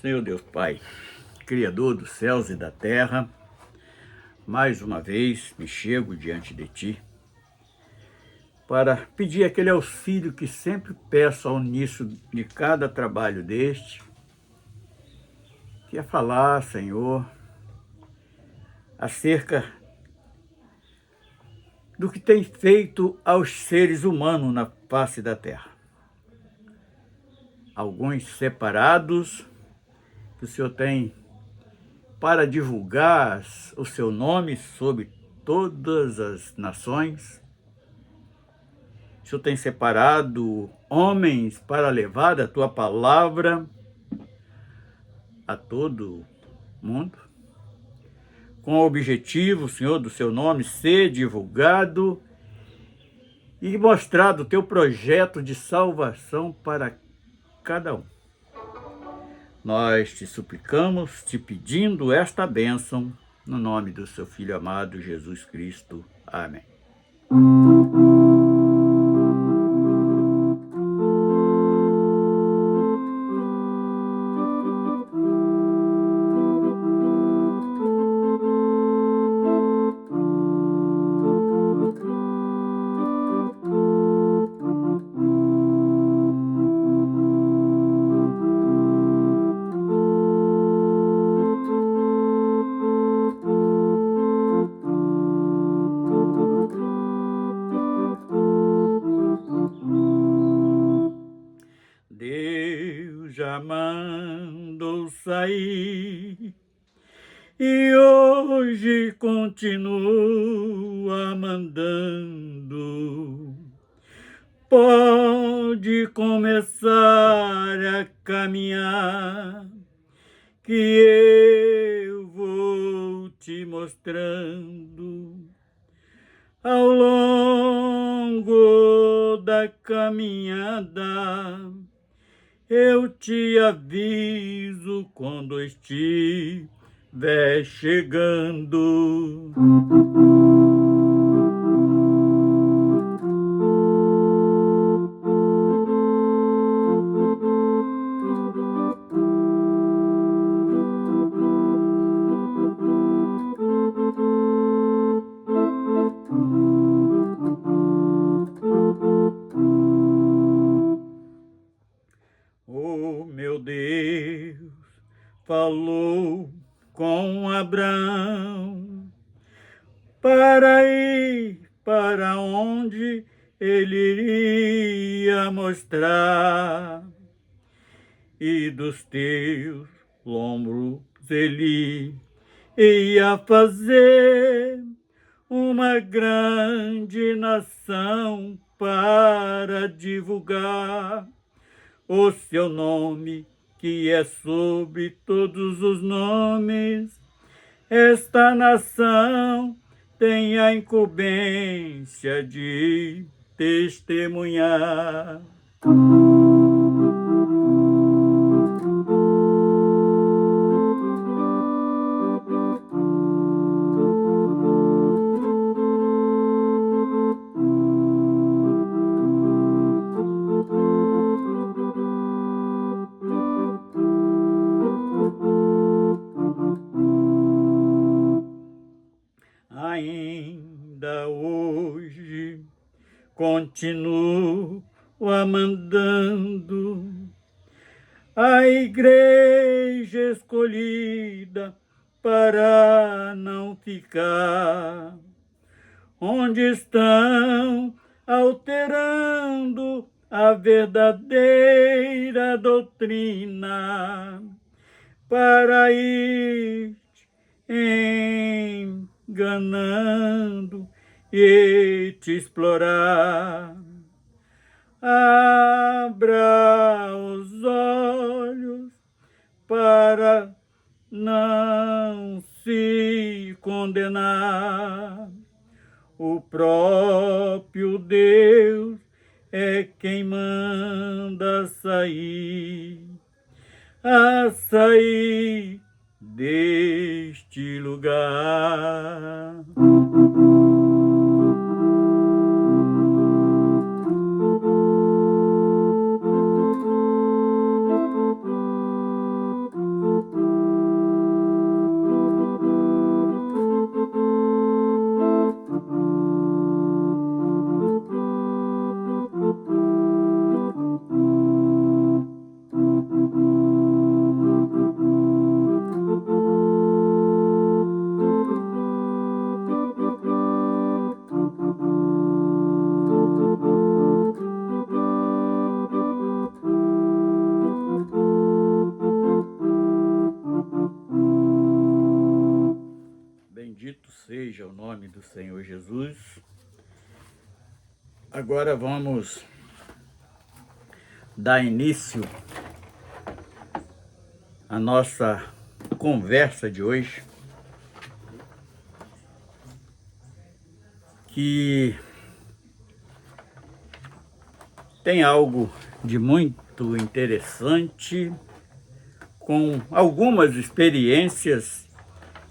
Senhor Deus Pai, Criador dos céus e da terra, mais uma vez me chego diante de Ti para pedir aquele auxílio que sempre peço ao início de cada trabalho deste, que é falar, Senhor, acerca do que tem feito aos seres humanos na face da terra. Alguns separados, que o Senhor tem para divulgar o seu nome sobre todas as nações. O Senhor tem separado homens para levar a tua palavra a todo mundo, com o objetivo, Senhor, do seu nome ser divulgado e mostrado o teu projeto de salvação para cada um. Nós te suplicamos, te pedindo esta bênção, no nome do seu Filho amado, Jesus Cristo. Amém. Deus já mandou sair e hoje continua mandando. Pode começar a caminhar, que eu vou te mostrando. Ao longo da caminhada, eu te aviso quando estiver chegando. Oh, meu Deus, falou com Abraão para ir para onde ele iria mostrar, e dos teus lombos ele ia fazer uma grande nação para divulgar o seu nome, que é sobre todos os nomes. Esta nação tem a incumbência de testemunhar. Ainda hoje continuo mandando a igreja escolhida para não ficar onde estão alterando a verdadeira doutrina para ir enganando e te explorar. Abra os olhos para não se condenar. O próprio Deus é quem manda sair deste lugar. do Senhor Jesus. Agora vamos dar início à nossa conversa de hoje, que tem algo de muito interessante, com algumas experiências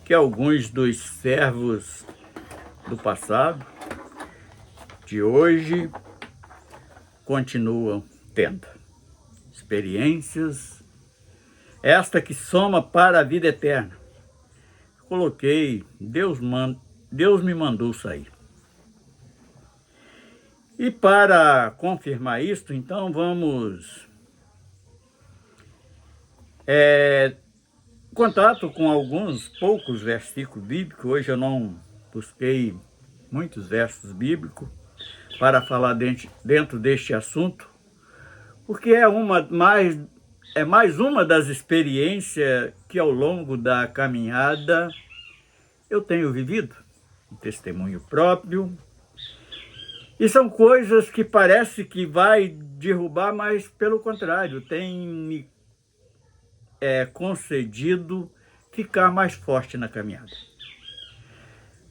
que alguns dos servos do passado, de hoje, continuam tendo. Experiências, esta que soma para a vida eterna. Coloquei, Deus me mandou sair. E para confirmar isto, então vamos contato com alguns poucos versículos bíblicos. Hoje eu não busquei muitos versos bíblicos para falar dentro deste assunto, porque é mais uma das experiências que ao longo da caminhada eu tenho vivido, um testemunho próprio, e são coisas que parece que vai derrubar, mas pelo contrário, tem me concedido ficar mais forte na caminhada.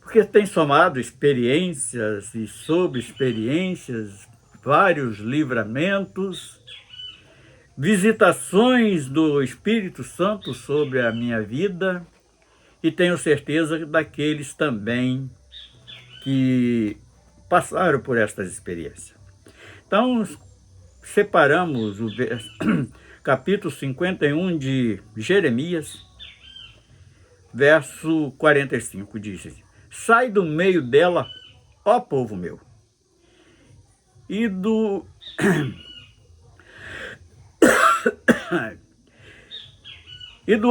Porque tem somado experiências e sobre experiências, vários livramentos, visitações do Espírito Santo sobre a minha vida, e tenho certeza daqueles também que passaram por estas experiências. Então, separamos o capítulo 51 de Jeremias, verso 45, diz assim: sai do meio dela, ó povo meu, e do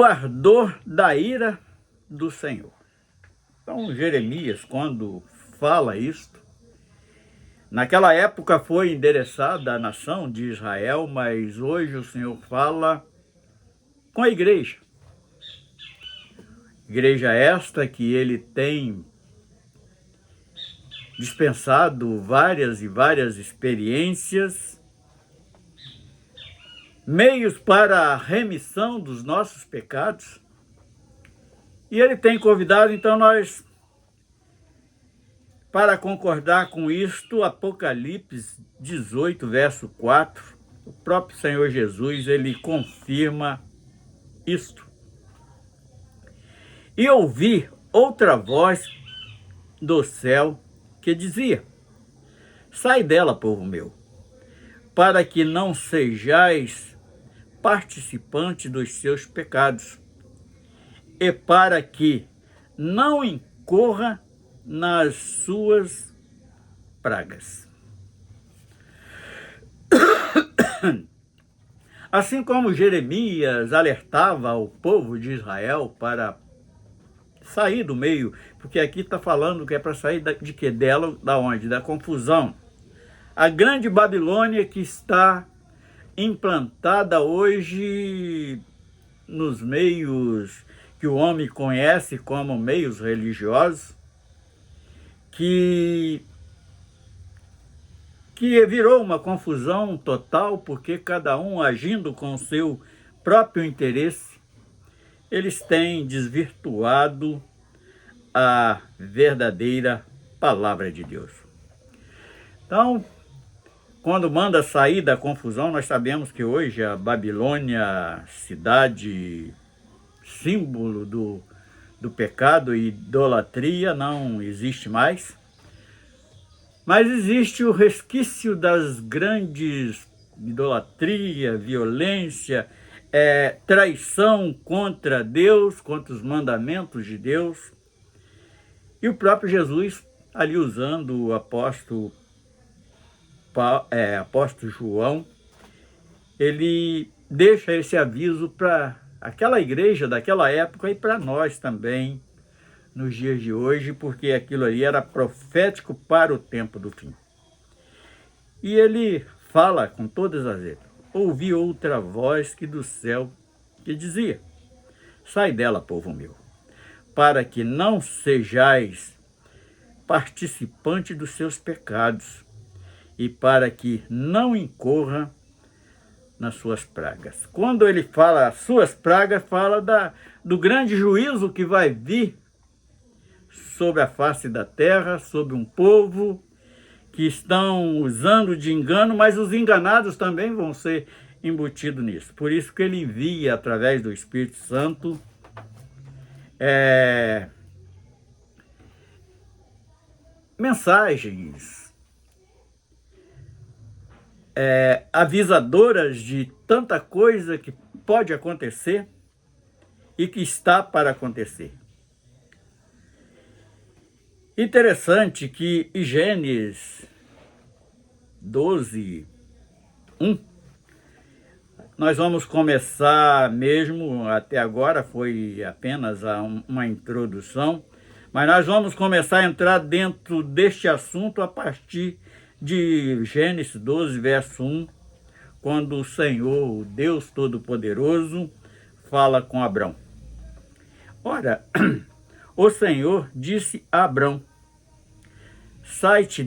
ardor da ira do Senhor. Então, Jeremias, quando fala isto, naquela época foi endereçada à nação de Israel, mas hoje o Senhor fala com a igreja. Igreja esta que ele tem dispensado várias e várias experiências, meios para a remissão dos nossos pecados. E ele tem convidado, então, nós, para concordar com isto, Apocalipse 18, verso 4, o próprio Senhor Jesus, ele confirma isto. E ouvi outra voz do céu que dizia: sai dela, povo meu, para que não sejais participante dos seus pecados, e para que não incorra nas suas pragas. Assim como Jeremias alertava o povo de Israel para sair do meio, porque aqui está falando que é para sair de que dela, da onde? Da confusão. A grande Babilônia que está implantada hoje nos meios que o homem conhece como meios religiosos, que virou uma confusão total, porque cada um agindo com o seu próprio interesse, eles têm desvirtuado a verdadeira palavra de Deus. Então, quando manda sair da confusão, nós sabemos que hoje a Babilônia, cidade, símbolo do pecado e idolatria, não existe mais. Mas existe o resquício das grandes idolatria, violência, traição contra Deus, contra os mandamentos de Deus. E o próprio Jesus, ali usando o apóstolo João, ele deixa esse aviso para aquela igreja daquela época e para nós também, nos dias de hoje, porque aquilo ali era profético para o tempo do fim. E ele fala com todas as letras: ouvi outra voz que do céu que dizia: sai dela, povo meu, para que não sejais participante dos seus pecados e para que não incorra nas suas pragas. Quando ele fala suas pragas, fala do grande juízo que vai vir sobre a face da terra, sobre um povo que estão usando de engano, mas os enganados também vão ser embutidos nisso. Por isso que ele envia, através do Espírito Santo, mensagens avisadoras de tanta coisa que pode acontecer e que está para acontecer. Interessante que em Gênesis 12, 1, nós vamos começar mesmo, até agora foi apenas uma introdução, mas nós vamos começar a entrar dentro deste assunto a partir de Gênesis 12, verso 1, quando o Senhor, o Deus Todo-Poderoso, fala com Abrão. Ora, o Senhor disse a Abrão: sai-te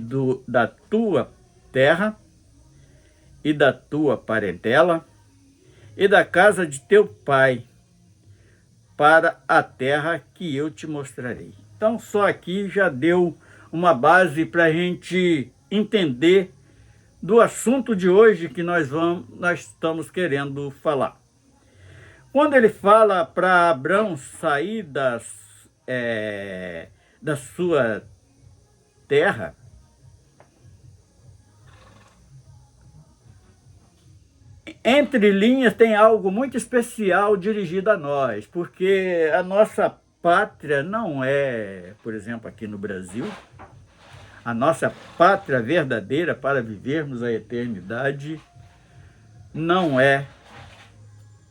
da tua terra e da tua parentela e da casa de teu pai para a terra que eu te mostrarei. Então, só aqui já deu uma base para a gente entender do assunto de hoje que nós estamos querendo falar. Quando ele fala para Abrão sair da sua terra, entre linhas tem algo muito especial dirigido a nós, porque a nossa pátria não é, por exemplo, aqui no Brasil, a nossa pátria verdadeira para vivermos a eternidade não é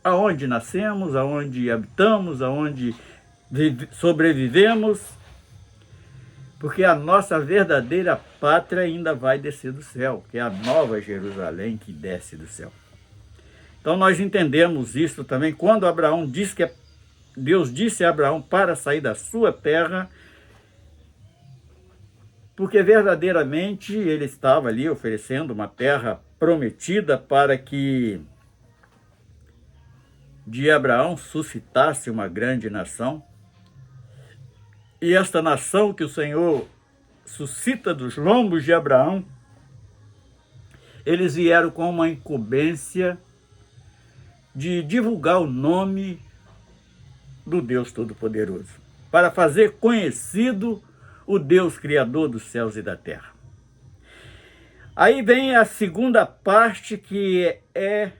aonde nascemos, aonde habitamos, aonde sobrevivemos, porque a nossa verdadeira pátria ainda vai descer do céu, que é a nova Jerusalém que desce do céu. Então nós entendemos isso também quando Abraão diz que Deus disse a Abraão para sair da sua terra, porque verdadeiramente ele estava ali oferecendo uma terra prometida para que de Abraão suscitasse uma grande nação. E esta nação que o Senhor suscita dos lombos de Abraão, eles vieram com uma incumbência de divulgar o nome do Deus Todo-Poderoso, para fazer conhecido o Deus Criador dos céus e da terra. Aí vem a segunda parte, que é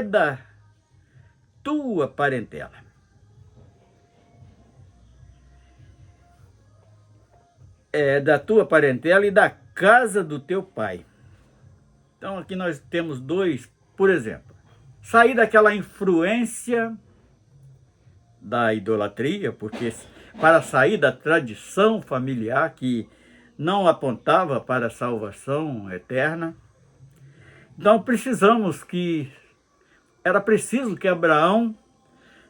da tua parentela. Da tua parentela e da casa do teu pai. Então aqui nós temos dois, por exemplo, sair daquela influência da idolatria, porque para sair da tradição familiar que não apontava para a salvação eterna, então era preciso que Abraão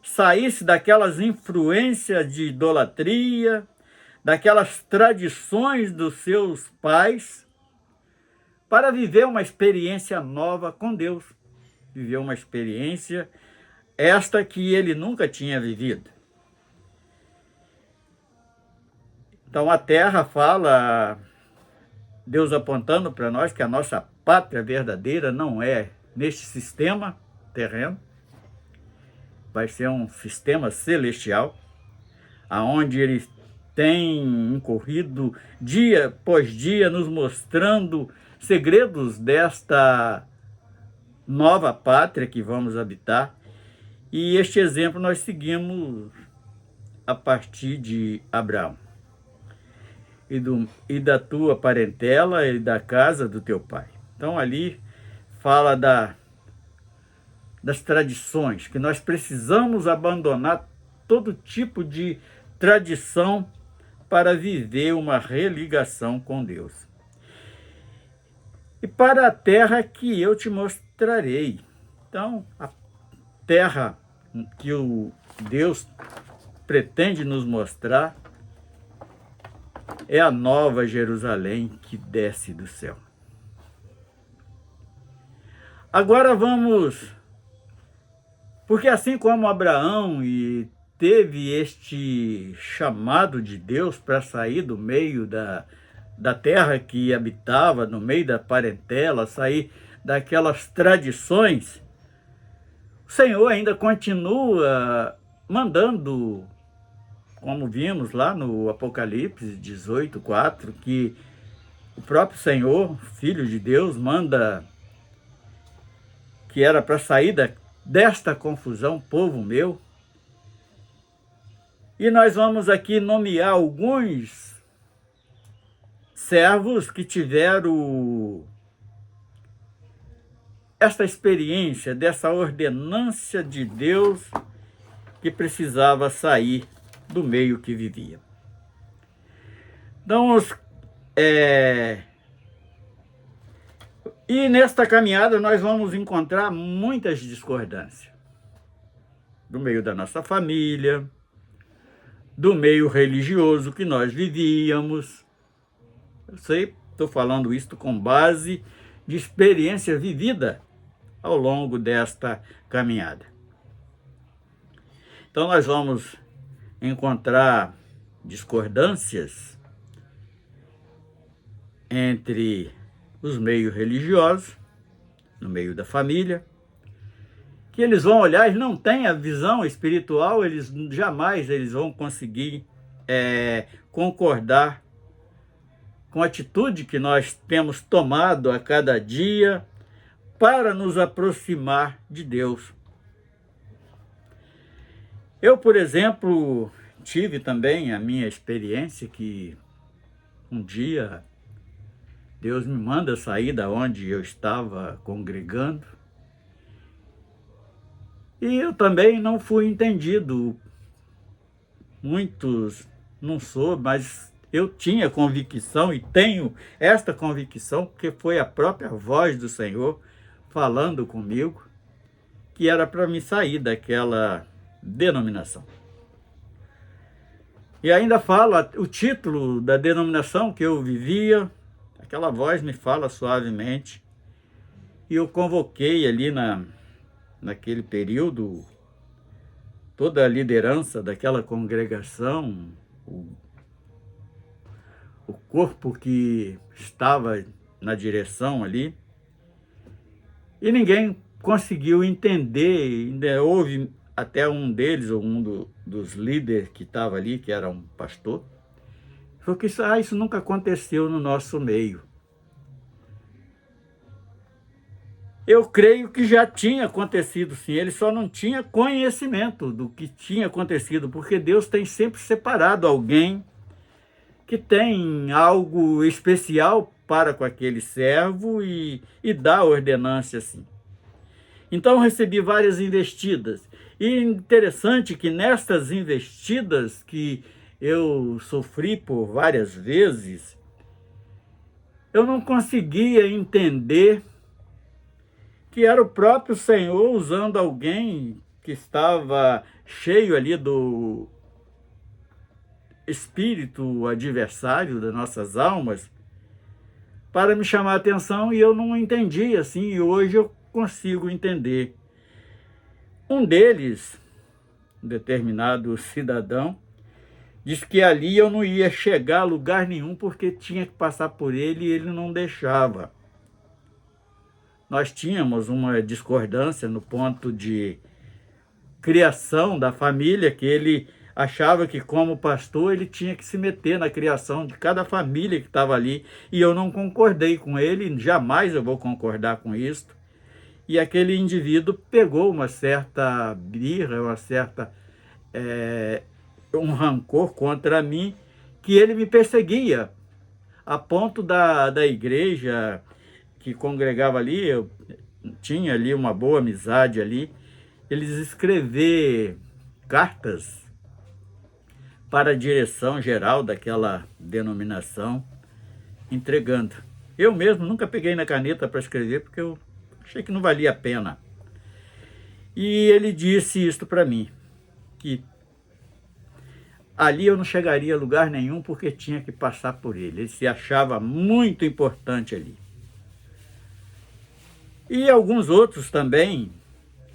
saísse daquelas influências de idolatria, daquelas tradições dos seus pais, para viver uma experiência nova com Deus. Viver uma experiência esta que ele nunca tinha vivido. Então a terra fala, Deus apontando para nós que a nossa pátria verdadeira não é neste sistema terreno, vai ser um sistema celestial, aonde ele tem incorrido dia após dia nos mostrando segredos desta nova pátria que vamos habitar. E este exemplo nós seguimos a partir de Abraão. E da tua parentela e da casa do teu pai. Então ali fala das tradições, que nós precisamos abandonar todo tipo de tradição para viver uma religação com Deus. E para a terra que eu te mostrarei. Então, a terra que o Deus pretende nos mostrar é a nova Jerusalém que desce do céu. Agora vamos, porque assim como Abraão teve este chamado de Deus para sair do meio da terra que habitava, no meio da parentela, sair daquelas tradições, o Senhor ainda continua mandando, como vimos lá no Apocalipse 18:4, que o próprio Senhor, Filho de Deus, manda que era para sair desta confusão, povo meu. E nós vamos aqui nomear alguns servos que tiveram esta experiência dessa ordenância de Deus que precisava sair do meio que vivia. Então, e nesta caminhada nós vamos encontrar muitas discordâncias. Do meio da nossa família, do meio religioso que nós vivíamos. Eu sei, estou falando isto com base de experiência vivida ao longo desta caminhada. Então nós vamos encontrar discordâncias entre os meios religiosos, no meio da família, que eles vão olhar, eles não têm a visão espiritual, jamais vão conseguir concordar com a atitude que nós temos tomado a cada dia para nos aproximar de Deus. Eu, por exemplo, tive também a minha experiência que um dia Deus me manda sair da onde eu estava congregando e eu também não fui entendido. Muitos não sou, mas eu tinha convicção e tenho esta convicção porque foi a própria voz do Senhor falando comigo que era para me sair daquela denominação. E ainda fala o título da denominação que eu vivia, aquela voz me fala suavemente, e eu convoquei ali naquele período toda a liderança daquela congregação, o corpo que estava na direção ali, e ninguém conseguiu entender. Ainda houve até um deles, ou dos líderes que estava ali, que era um pastor, falou que isso nunca aconteceu no nosso meio. Eu creio que já tinha acontecido sim, ele só não tinha conhecimento do que tinha acontecido, porque Deus tem sempre separado alguém que tem algo especial para com aquele servo e dá ordenância assim. Então eu recebi várias investidas. E interessante que nestas investidas que eu sofri por várias vezes, eu não conseguia entender que era o próprio Senhor usando alguém que estava cheio ali do espírito adversário das nossas almas para me chamar a atenção, e eu não entendia assim, e hoje eu consigo entender. Um deles, um determinado cidadão, disse que ali eu não ia chegar a lugar nenhum porque tinha que passar por ele e ele não deixava. Nós tínhamos uma discordância no ponto de criação da família, que ele achava que como pastor ele tinha que se meter na criação de cada família que estava ali, e eu não concordei com ele, jamais eu vou concordar com isso. E aquele indivíduo pegou uma certa birra, um rancor contra mim, que ele me perseguia, a ponto da igreja que congregava ali, eu tinha ali uma boa amizade ali, eles escrever cartas para a direção geral daquela denominação, entregando. Eu mesmo nunca peguei na caneta para escrever, porque eu achei que não valia a pena. E ele disse isto para mim, que ali eu não chegaria a lugar nenhum porque tinha que passar por ele. Ele se achava muito importante ali. E alguns outros também.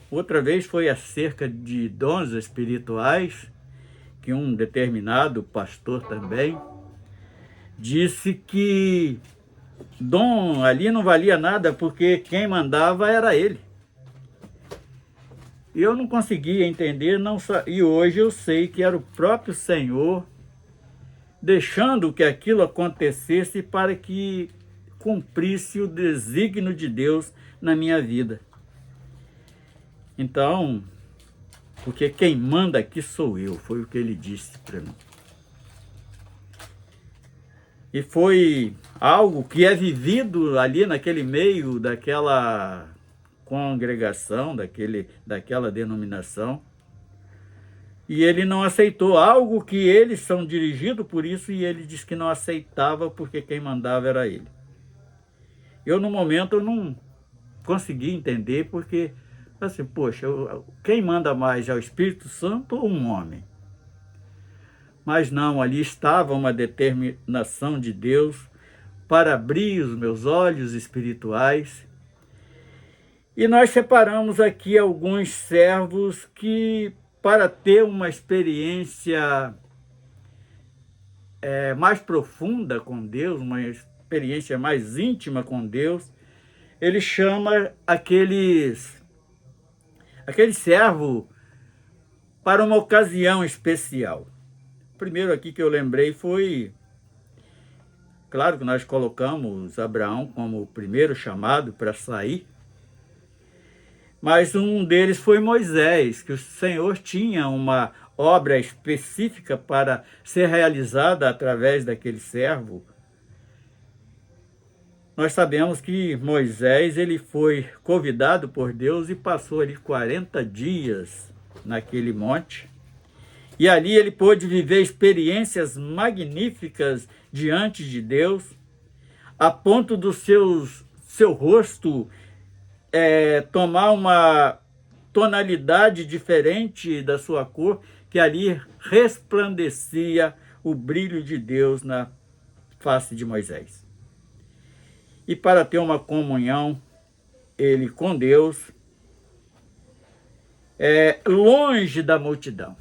Outra vez foi acerca de dons espirituais, que um determinado pastor também disse que dom ali não valia nada porque quem mandava era ele. E eu não conseguia entender, e hoje eu sei que era o próprio Senhor deixando que aquilo acontecesse para que cumprisse o desígnio de Deus na minha vida. Então, porque quem manda aqui sou eu, foi o que ele disse para mim. E foi algo que é vivido ali naquele meio daquela congregação, daquela denominação. E ele não aceitou algo que eles são dirigidos por isso, e ele disse que não aceitava porque quem mandava era ele. Eu, no momento, eu não consegui entender, porque, assim, poxa, quem manda mais é o Espírito Santo ou um homem? Mas não, ali estava uma determinação de Deus para abrir os meus olhos espirituais. E nós separamos aqui alguns servos que, para ter uma experiência mais profunda com Deus, uma experiência mais íntima com Deus, ele chama aquele servo para uma ocasião especial. O primeiro aqui que eu lembrei foi, claro que nós colocamos Abraão como o primeiro chamado para sair, mas um deles foi Moisés, que o Senhor tinha uma obra específica para ser realizada através daquele servo. Nós sabemos que Moisés ele foi convidado por Deus e passou ali 40 dias naquele monte. E ali ele pôde viver experiências magníficas diante de Deus, a ponto do seu rosto tomar uma tonalidade diferente da sua cor, que ali resplandecia o brilho de Deus na face de Moisés. E para ter uma comunhão, ele com Deus, longe da multidão.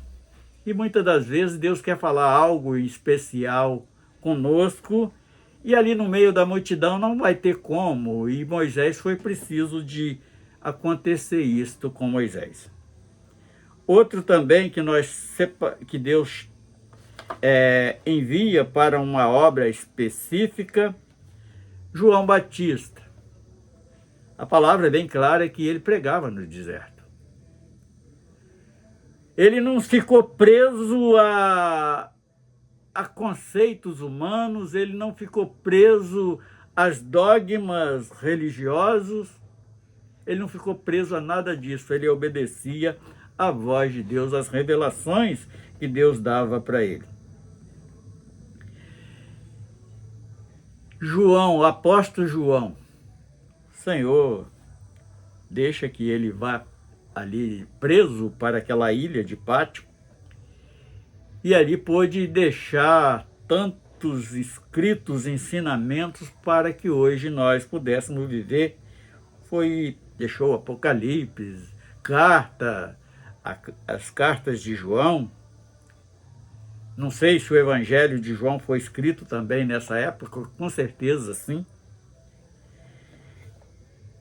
E muitas das vezes Deus quer falar algo especial conosco, e ali no meio da multidão não vai ter como. E Moisés foi preciso de acontecer isto com Moisés. Outro também que Deus envia para uma obra específica, João Batista. A palavra é bem clara que ele pregava no deserto. Ele não ficou preso a conceitos humanos, ele não ficou preso aos dogmas religiosos, ele não ficou preso a nada disso, ele obedecia à voz de Deus, às revelações que Deus dava para ele. João, o apóstolo João, Senhor, deixa que ele vá ali preso para aquela ilha de Pátio, e ali pôde deixar tantos escritos ensinamentos para que hoje nós pudéssemos viver. Deixou Apocalipse, as cartas de João. Não sei se o Evangelho de João foi escrito também nessa época, com certeza sim.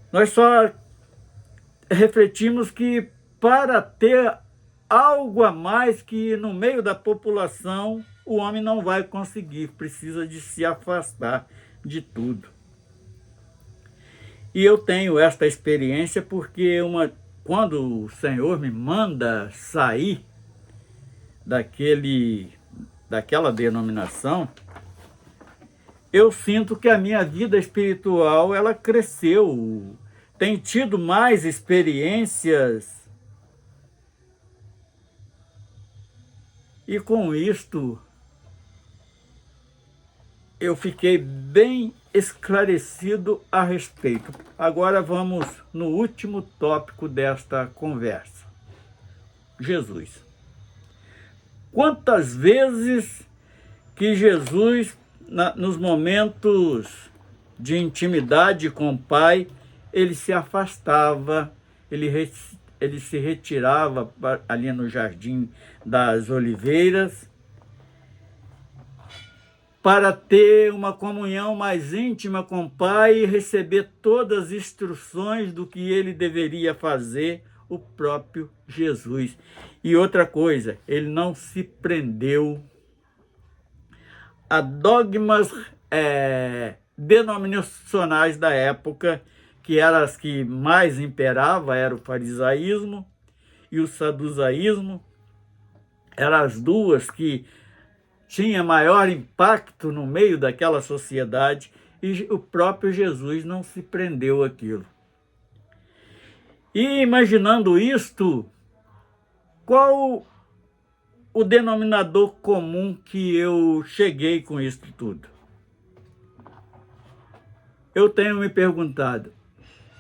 Nós só refletimos que para ter algo a mais que no meio da população o homem não vai conseguir, precisa de se afastar de tudo. E eu tenho esta experiência porque quando o Senhor me manda sair daquela denominação, eu sinto que a minha vida espiritual ela cresceu, tem tido mais experiências. E com isto, eu fiquei bem esclarecido a respeito. Agora vamos no último tópico desta conversa. Jesus. quantas vezes que Jesus, nos momentos de intimidade com o Pai, ele se afastava, ele se retirava ali no Jardim das Oliveiras para ter uma comunhão mais íntima com o Pai e receber todas as instruções do que ele deveria fazer, o próprio Jesus. E outra coisa, ele não se prendeu a dogmas denominacionais da época, que eram as que mais imperava, era o farisaísmo e o saducaísmo. Eram as duas que tinham maior impacto no meio daquela sociedade, e o próprio Jesus não se prendeu àquilo. E imaginando isto, qual o denominador comum que eu cheguei com isso tudo? Eu tenho me perguntado,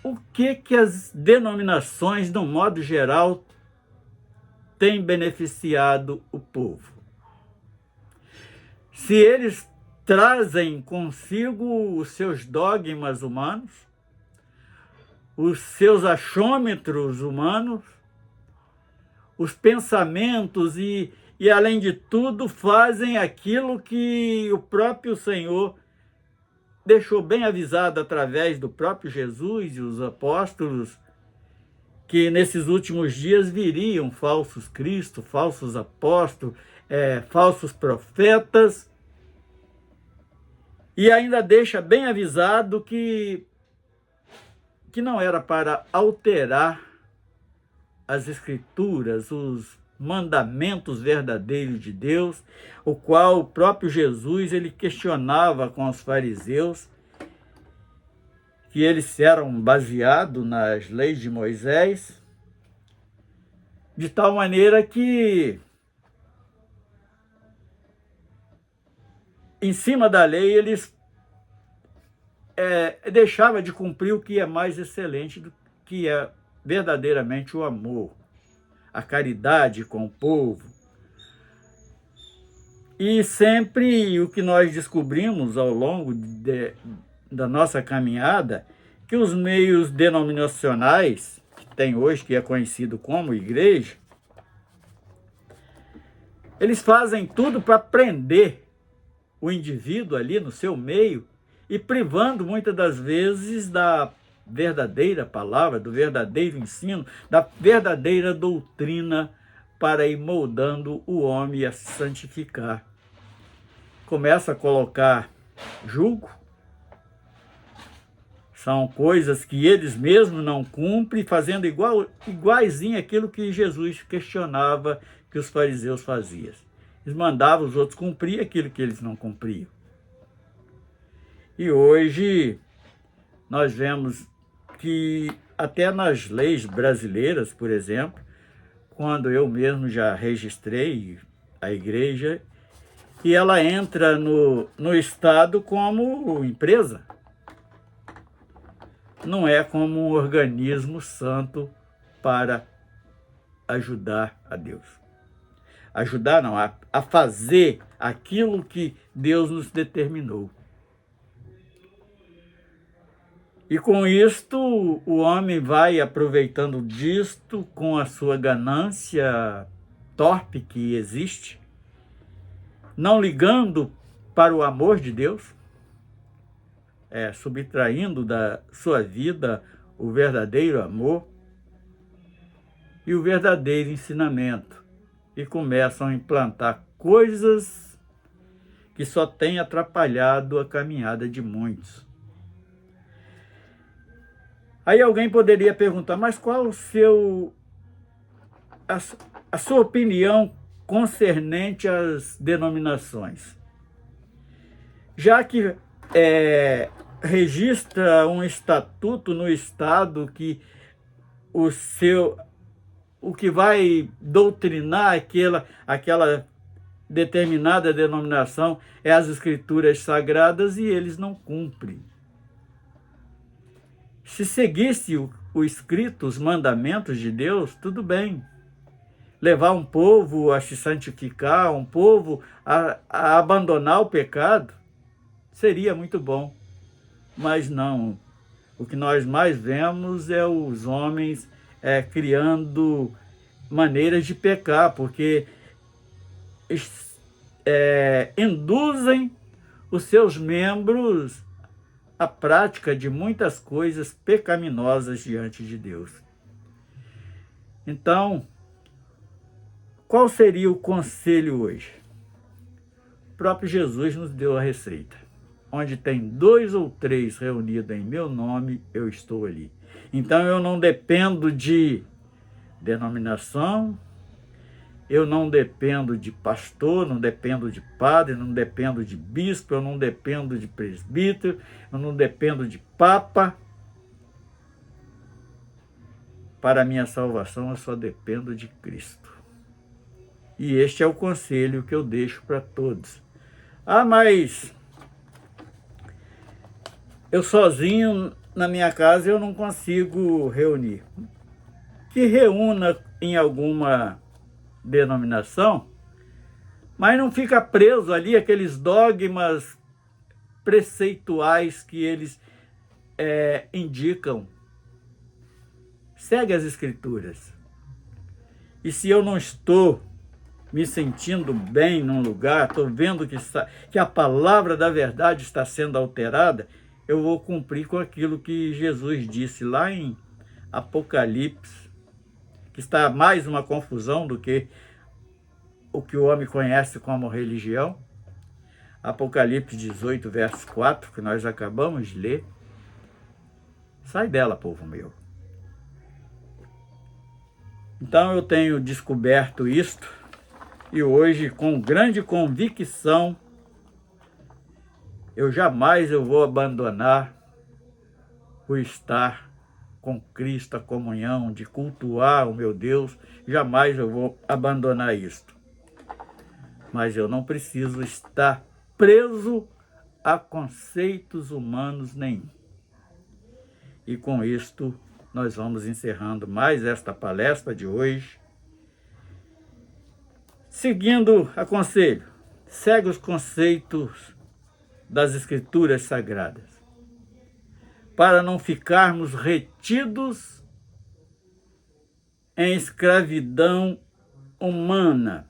o que as denominações, de um modo geral, têm beneficiado o povo? Se eles trazem consigo os seus dogmas humanos, os seus achômetros humanos, os pensamentos e além de tudo, fazem aquilo que o próprio Senhor deixou bem avisado através do próprio Jesus e os apóstolos, que nesses últimos dias viriam falsos cristos, falsos apóstolos, falsos profetas, e ainda deixa bem avisado que não era para alterar as Escrituras, os mandamentos verdadeiros de Deus, o qual o próprio Jesus ele questionava com os fariseus, que eles eram baseados nas leis de Moisés, de tal maneira que, em cima da lei, eles deixavam de cumprir o que é mais excelente, do que é verdadeiramente o amor, a caridade com o povo. E sempre o que nós descobrimos ao longo da nossa caminhada, que os meios denominacionais, que tem hoje, que é conhecido como igreja, eles fazem tudo para prender o indivíduo ali no seu meio e privando muitas das vezes da verdadeira palavra, do verdadeiro ensino, da verdadeira doutrina para ir moldando o homem a se santificar. Começa a colocar jugo, são coisas que eles mesmos não cumprem, fazendo iguaizinho aquilo que Jesus questionava que os fariseus faziam. Eles mandavam os outros cumprir aquilo que eles não cumpriam. E hoje nós vemos que até nas leis brasileiras, por exemplo, quando eu mesmo já registrei a igreja, e ela entra no Estado como empresa, não é como um organismo santo para ajudar a Deus. Ajudar não, a fazer aquilo que Deus nos determinou. E com isto, o homem vai aproveitando disto com a sua ganância torpe que existe, não ligando para o amor de Deus, subtraindo da sua vida o verdadeiro amor e o verdadeiro ensinamento, e começam a implantar coisas que só têm atrapalhado a caminhada de muitos. Aí alguém poderia perguntar, mas qual a sua opinião concernente às denominações? Já que registra um estatuto no Estado que o que vai doutrinar aquela determinada denominação é as Escrituras Sagradas, e eles não cumprem. Se seguisse o escrito, os mandamentos de Deus, tudo bem. levar um povo a se santificar, um povo a abandonar o pecado, seria muito bom. Mas não. O que nós mais vemos é os homens criando maneiras de pecar, porque induzem os seus membros à prática de muitas coisas pecaminosas diante de Deus. Então, qual seria o conselho hoje? O próprio Jesus nos deu a receita. Onde tem 2 ou 3 reunidos em meu nome, eu estou ali. Então eu não dependo de denominação, eu não dependo de pastor, não dependo de padre, não dependo de bispo, eu não dependo de presbítero, eu não dependo de papa. Para a minha salvação eu só dependo de Cristo. E este é o conselho que eu deixo para todos. Ah, mas eu sozinho na minha casa eu não consigo reunir. Que reúna em alguma denominação, mas não fica preso ali aqueles dogmas preceituais que eles indicam. Segue as Escrituras. E se eu não estou me sentindo bem num lugar, estou vendo que a palavra da verdade está sendo alterada, eu vou cumprir com aquilo que Jesus disse lá em Apocalipse, que está mais uma confusão do que o que o homem conhece como religião. Apocalipse 18, verso 4, que nós acabamos de ler. Sai dela, povo meu. Então eu tenho descoberto isto, e hoje, com grande convicção, eu vou abandonar o estar com Cristo, a comunhão, de cultuar o meu Deus, jamais eu vou abandonar isto. Mas eu não preciso estar preso a conceitos humanos nenhum. E com isto, nós vamos encerrando mais esta palestra de hoje. Seguindo a conselho, segue os conceitos das Escrituras Sagradas, para não ficarmos retidos em escravidão humana,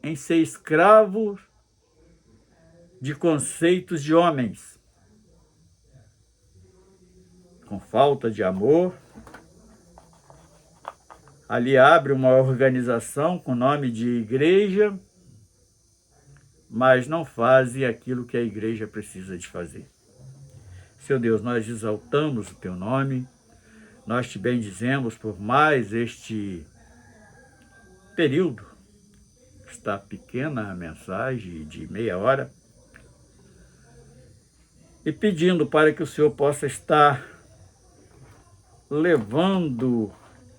em ser escravos de conceitos de homens, com falta de amor. Ali abre uma organização com nome de igreja, mas não fazem aquilo que a igreja precisa de fazer. Seu Deus, nós exaltamos o teu nome, nós te bendizemos por mais este período, esta pequena mensagem de meia hora, e pedindo para que o Senhor possa estar levando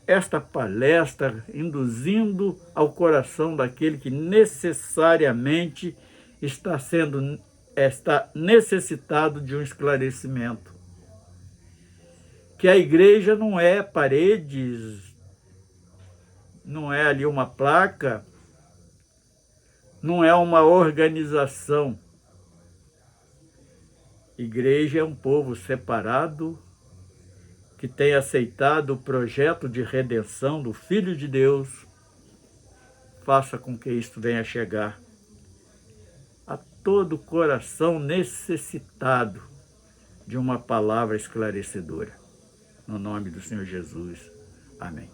esta palestra, induzindo ao coração daquele que necessariamente está necessitado de um esclarecimento. Que a igreja não é paredes, não é ali uma placa, não é uma organização. Igreja é um povo separado, que tem aceitado o projeto de redenção do Filho de Deus. Faça com que isto venha chegar a todo coração necessitado de uma palavra esclarecedora. No nome do Senhor Jesus. Amém.